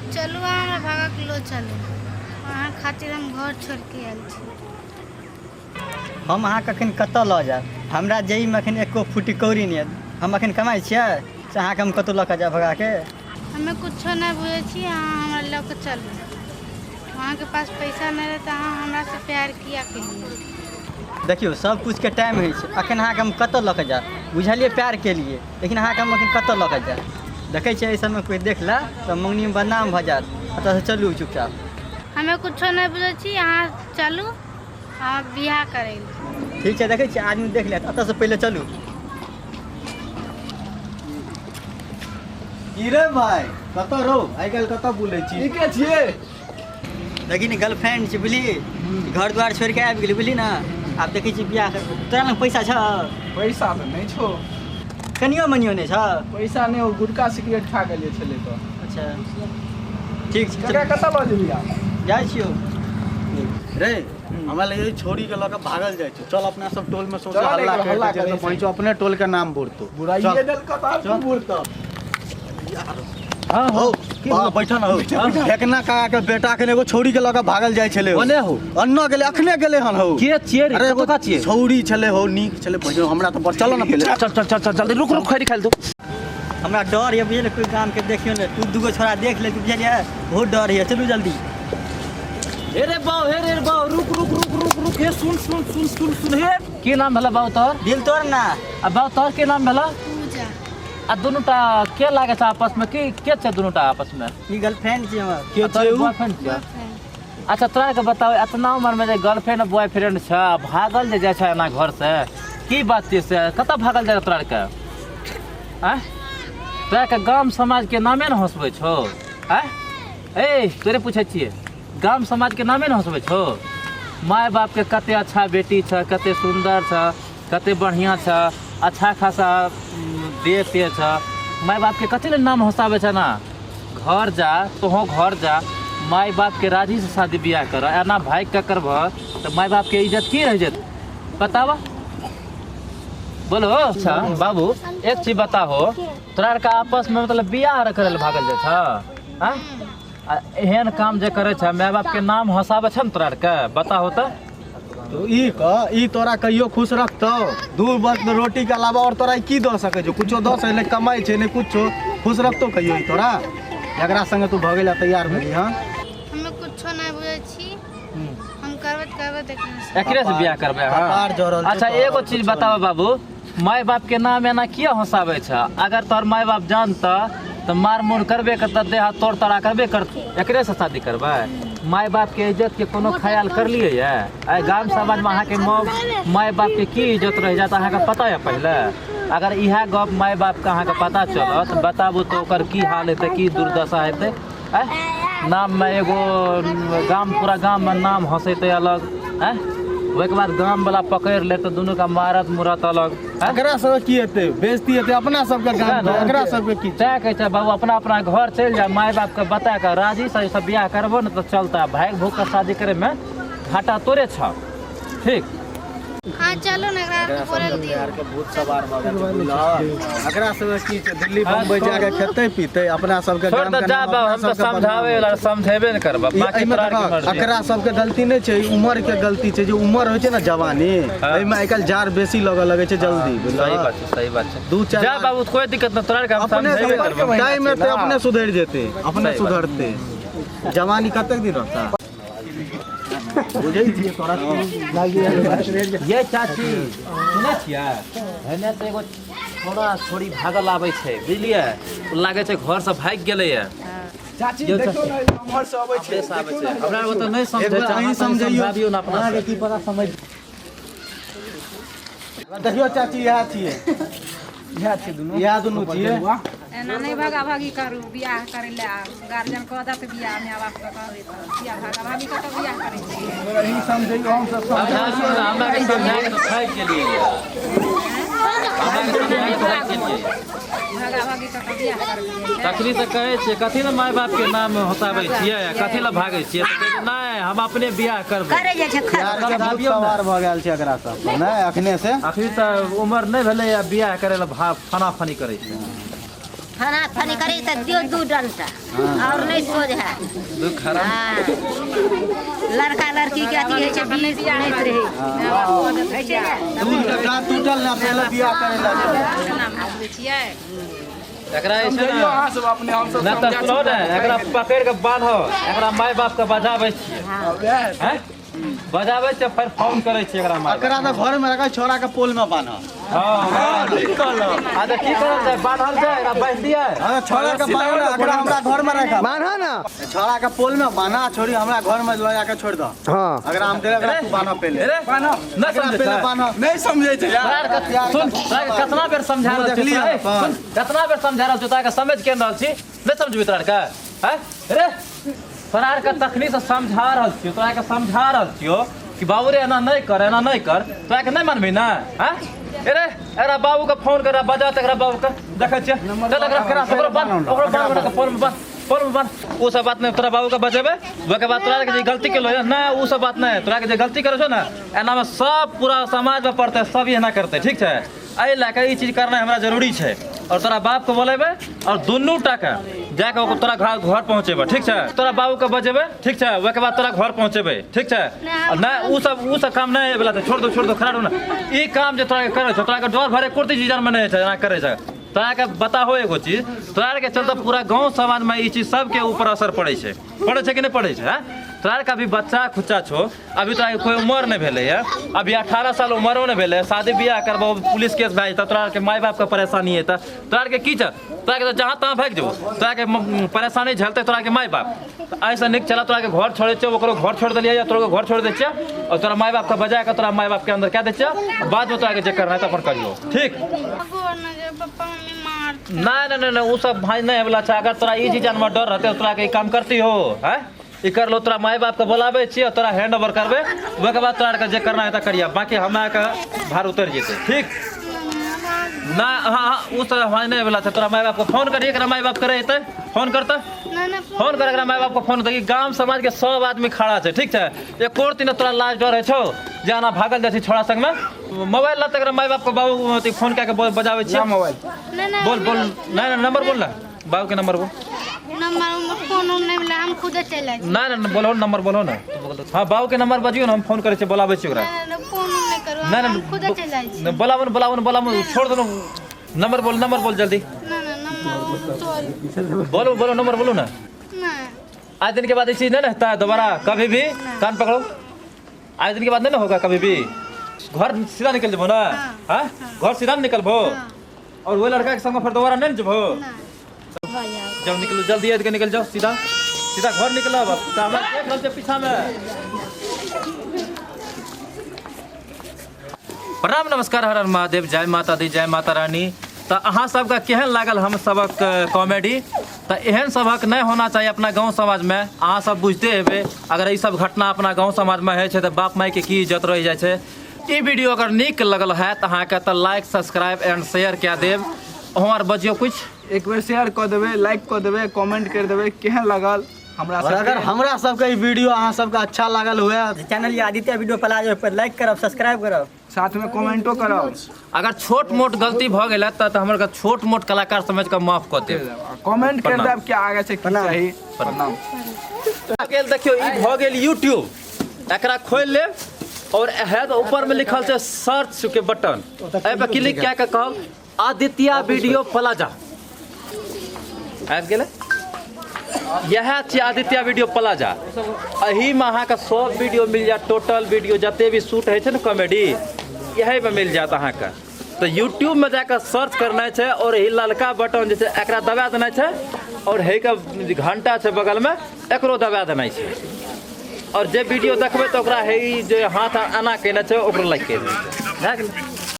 चलू हमरा भागा किलो चलू अहाँ खातिर हम घर छोड़ के आयल छी। हम अहाँ कखन कतऽ लऽ जायब? हमरा जेईमे एखन एको फुटी कौड़ी नहीं है। हम एखन कमाई छियै से अहाँके हम कतौ लऽ कऽ जायब भगा के? हमें कुछो नहीं बुझे छी, अहाँ हमरा लऽ के चलू। अहाँ के पास पैसा नहीं रहे तो अहाँ हमरा से प्यार किया केलिए? देखियो सब कुछ के टाइम है। अखन अहाँके हम कतऽ लऽ कऽ जायब? बुझलिए प्यार के लिए, लेकिन अहाँके हम अखन कतऽ लऽ कऽ जायब? देखै छियै एहि सबमे कोई देख ला तो मंगनी में बदनाम भऽ जायत। एतऽ से चलू चुपचाप। हमें कुछो नहीं बुझे छी, अहाँ चलू अहाँ बियाह करे। ठीक है, देखै छियै आदमी देख लेत। एतऽ से पहले चलू। की रे भाई कतऽ रहो? आइ काल्हि कतऽ बुलै छी? ठीके छियै लेकिन गर्लफ्रेंड छै बुझली, घर द्वार छोड़ के आबि गेली बुझली ना। आब देखै छी बियाह कर। तोरा लग पैसा छ? पैसा तऽ नहि छौ। कनियो मनियो नहि छ? पैसा नहि हो, गुटखा सिगरेट खा गेलियै छलै तऽ। अच्छा ठीक छै, ककरा कतऽ लऽ जेबही आब? जाइ छियौ। रे हमरा लगे छोड़ी के लऽ के भागल जाइ छै। चल अपना सब टोल में सोचे चल, हल्ला एक हल्ला कर दे करे तो पहुंचो अपने टोल के नाम बोलतो। बुराइये दिल का तार क्यों बोलता? हां हो बैठा ना हो। फेकना का के बेटा के एगो छोड़ी के लऽ के भागल जाइ छले। ओने हो अन्ना गेले अखने गेले हन हो। के चियर अरे एगो का चियर छोड़ी छले हो, नीक छले। भजो हमरा तो चलो ना पहले। चल चल चल चल जल्दी रुक रुक खैरी खाल दो। हमरा डर है बुझल, कोई काम के देखियो ने। तू दूगो छोरा देख ले, तू बुझलिए बहुत डर है। चलू जल्दी। हे रे बाऊ रुक रुक रुक रुक रुक। हे सुन सुन सुन सुन सुन। हे के नाम भला बाऊ तोर? दिल तोड़ ना। आ बाऊ तोर के नाम भला? पूजा। आ दुनुटा के लागे छ आपस में? के छ दुनुटा आपस में? ई गर्लफ्रेंड छै हमर। के छ बॉयफ्रेंड छ? अच्छा तोरा के बताओ, इतना उम्र में जे गर्लफ्रेंड बॉयफ्रेंड छ, भागल जे जाय छ ना घर से, की बात छै से? कत भागल जाय तोरा के? आ तोरा के गांव समाज के नामे न हंसबै छो? आ ए तोरे पूछै छियै, गांव समाज के नामे न हंसबै छो? माय बाप के कते अच्छा बेटी छ, कते सुंदर छ, कते बढ़िया छ, अच्छा खासा देह तेज छ। माय बाप के कते नाम हंसाबै छ ना? घर जा तोहो घर जा, माय बाप के राजी से शादी बियाह कर। एना भाई का करब तो माय बाप के इज्जत की रह जेत? बतावा बोलो। अच्छा बाबू एक चीज बताओ, तोरा का आपस में मतलब बियाह करे ले भागल जाय छ? हां एहन काम जे करे छ, माय बाप के नाम हंसावे छ न तोरा के? बताओ तो ई तोरा कहियो खुश रखतो? दू वक्त में रोटी के अलावा और तोरा की दो सके जो? कुछो दो से कमाई छे ने कुछो खुश रखतो कहियो ई तोरा? एकरा संगे तू भगेला तैयार भेली? हां हमें कुछो नहीं बुझे छी, हम करबे देखने। एकरे से बियाह करबे? हां अच्छा एगो चीज बताओ बाबू, माय बाप के नाम एना किया हंसावे छ? अगर तोर माय बाप जानता तो मार मुर करबे करता, देहा तोड़ तड़ा करबे कर। एकरे से शादी करबे? माय बाप के इज्जत के कोनो ख्याल कर लिए ये? आइ गांव समाज में अहाँ के माय बाप के की इज्जत रह जाता अहाँ के पता है पहले? अगर इहा गप माय बाप का अहाँ के पता चलत बताबू तो ओकर की हाल हेते, की दुर्दशा हेते। नाम में एगो गांव पूरा गांव में नाम हंसते अलग है, ओके बाद गांव वाला पकड़ ले तो दोनों का मारत मुरत अलग। एकरा सब की हेते? बेइज्जती हेते अपना सब के गांव। एकरा सब के की तय कहै छै बाबू अपना अपना घर चल जा, माय बाप के बता के राजी से सब बियाह करबो न तो चलता। भाग भूख का शादी करे में घाटा तोरे छ। ठीक हाँ चलो ना, एकरा बोले दियो। यार के भूत सवार भ गेल। एकरा सब की छै? दिल्ली बम्बई जाके खेते पीते अपना सब के छोड़ गांव दे के जा नाम बाबू, हम तो समझावे वाला समझेबे न करब। बाकी तोरा के मर्जी। एकरा सब के गलती नहीं छै, उम्र के गलती छै। जो उम्र होय छै ना जवानी, एहि में आइकाल जार बेसी लगे छै जल्दी। सही बात छै, सही बात छै। दू चार जा बाबू कोई दिक्कत न, तोरा के हम अपने समझेबे करब। टाइम में ते अपने सुधर जेते, अपने सही बात। सुधरते। जवानी कतक दिन रहता? बुझै छियै तोरा? ये चाची सुनै छियै, एने से एगो छोरा छोरी भागल आबै छै बुझलियै, लागे छै घर से भाग गेलै है। चाची देखो ना उम्र से आबै छै, आबै छै हमरा ओ त नहीं समझे छै। अहीं समझियो ना अपना के की पता समझ। देखियो चाची यह छियै, यह दुनू छियै। एना नहीं भागा भागी करू, बियाह करे ले गार्जियन कह दत बियाह में आवाज क कहबे त बियाह भागा भागी क त बियाह करे छी। अहीं समझियो, हम सब हमरा के समझा के तो भाग गेलियै। हमरा के समझा के भाग गेलियै। भागा भागी क त बियाह करबे। तखनी से कहै छै कथी ले माय बाप के नाम हंसाबै छियै, कथी ले भागै छियै? त कहै छै नहीं हम अपने बियाह करबै। करे जे छै यार के भूत सवार भ गेल छै एकरा सब पर नै? अखने से अखनी त उम्र नहीं भेलै या बियाह करे ले फना फनी करै छै। फना फनी करे तो दियो 2 डंडा और नहीं सोझ है हाँ। लड़का लड़की के अथी है बीस नहीं रहे ऐसे ना दूध के दांत टूटल ना पहले बियाह करे ला छियै एकरा ऐसे ना त सुनो ने एकरा पकड़ के बांधो एकरा माय बाप के बजाबै छियै हैं बजाबै छै फिर फोन करै छियै एकरा माय एकरा तो घर में रखा छोरा के पोल में बांधा हां ठीक कहलो आ त की करल छै बांधल छै एकरा बांध दियै अरे छोरा के बांधा एकरा हमरा घर में रखा बांधा ना छोरा के पोल में बांधा छोड़ी हमरा घर में ले जाके छोड़ दो हां अगर हम दे एकरा तू बांधा पहले बांधो न समझे पहले बांधा नहीं समझे थे यार सुन कितना बेर समझा रहल छी सुन कितना बेर समझा रहल छी तोरा के समझ के रहल छी नहीं समझबी तोरा के हैं रे तोरा के तखनी से समझा रहल छी तोरा के समझा रहल छियो कि बाबू रे एना नहीं कर तोरा के नहीं मानबी ना हैं अरे एकरा बाबू के फोन कर बजा तकरा बाबू के देखै छियै चल एकरा करा ओकरा बांध के फोन में बांध उ सब बात नहीं तोरा बाबू के बजेबे ओके बाद तोरा के जे गलती केलो ना उ सब बात नहीं तोरा के जे गलती करै छौ ना एना में सब पूरा समाज में पड़ते सब एना करते ठीक छै एहि लए ई चीज करना हमरा जरूरी छै और तोरा बाप के बोलेबे और दुनू टाका जाके तोरा घर पहुंचेबे ठीक छै तोरा बाबू के बजेबे ठीक छै ओके बाद तोरा घर पहुंचेबे ठीक छै ना उ सब काम नहीं वाला छोड़ दो खड़ा हो ना ई काम जे तोरा करे छौ तोरा के डर भरे कुर्ती जीजन में नहीं छै एना करे छै तोरा के बताहो एगो चीज तोरा के चलते पूरा गांव समाज में ई चीज सबके ऊपर असर पड़े छै कि नहीं पड़े छै तोरा के अभी बच्चा खुच्चा छो अभी तोरा कोई उम्र नहीं भेले है अभी 18 साल उम्र नहीं भेले शादी बियाह करबो पुलिस केस भए जेता तोरा के माय बाप के परेशानी है तोरा के की छ तोरा के जहां तहां भाग जेबो तोरा के परेशानी झेलते तोरा के माय बाप ऐसा निक चला तोरा के घर छोड़े छ ओकरो घर छोड़ देलिए या तोरा के घर छोड़ दे छ और तोरा माय बाप के बजा के तोरा माय बाप के अंदर क्या दे छ बाद में तोरा के जे करना है त अपन करियो ठीक पापा मम्मी मारते नहीं वो सब भाई नहीं बोला था अगर तोरा ई चीज में डर रहते तोरा के काम करती हो हैं ई कर लो तोरा माय बाप के बोलाबे छियै तोरा हैंड ओवर करबे ओके बाद तोरा के जे करना है त करिया बाकी हमरा के भार उतर जेते ठीक ना हां उ सब भाई नहीं बोला था तोरा माय बाप को फोन करिए एकरा माय बाप करे हेते फोन करता फोन कर एकरा माय बाप को फोन देखी गांव समाज के सब आदमी खड़ा छै ठीक छै एक और दिन तोरा लाज डर है छौ जाना भागल जाछि छोड़ा संग में मोबाइल ला तकरा माय बाप को बाबू फोन के बजावे छियै मोबाइल बोल नहीं नंबर बोल ना बाबू के नंबर बोल नंबर फोन नहीं मिला हम खुद चले नहीं बोलो नंबर बोलो ना हां बाबू के नंबर बजियो ना हम फोन करे छै बोलाबे छी ओकरा फोन नहीं करो हम खुद चले छी बोलावन छोड़ दो नंबर बोल जल्दी बोलो नंबर बोलो ना आज दिन के बाद ऐसी नहीं रहता है दोबारा कभी भी कान पकड़ो आज दिन के बाद नहीं ना होगा कभी भी घर सीधा निकल जबो ना हां घर सीधा निकलबो और वो लड़का के संग फिर दोबारा नहीं जबो जब निकलो जल्दी है निकल जाओ सीधा घर निकलो अब हमरा देख रहल छै पीछा में प्रणाम नमस्कार हर हर महादेव जय माता दी जय माता रानी तो अहाँ सबका केहन लागल हम सबक कॉमेडी तो एहन सबक नहीं होना चाहिए अपना गांव समाज में अहाँ सब बुझते हेबे अगर ये सब घटना अपना गांव समाज में है तो बाप माय के की इज्जत रह जाए छै ई वीडियो अगर नीक लगल है तो अहाँ के लाइक सब्सक्राइब एंड शेयर क्या देव हमार बजियो कुछ एक बेर शेयर कर देबे लाइक कर देबे कमेंट कर देबे केहन लागल हमरा सब अगर हमरा सबके ई वीडियो अहाँ सबके अच्छा लागल हुए चैनल ये आदित्य वीडियो प्लाजा पर लाइक करब सब्सक्राइब करब साथ में कमेंटो करब अगर छोट मोट गलती भ गेल त हमर छोट मोट कलाकार समझ के माफ कर देब कमेंट कर देब कि आगे से की चाही प्रणाम गेल देखियो ई भ गेल YouTube एकरा खोल ले और है तो ऊपर में लिखल छै सर्च के बटन ए पे क्लिक क्या के कहब आदित्य वीडियो प्लाजा आबि गेलै यह छै आदित्य वीडियो प्लाजा एही में अहाँ के सब वीडियो मिल जात टोटल वीडियो जते भी शूट है छै ना कॉमेडी यही में मिल जात अहाँ के तो यूट्यूब में जाकर सर्च करना है और यही ललका बटन जैसे एकरा दबा देना है और हे का घंटा छै बगल में एकरो दबा देना है और जे वीडियो देखबे तो ओकरा हे जो हाथ आना केने छै ओकरो लाइक कर देबै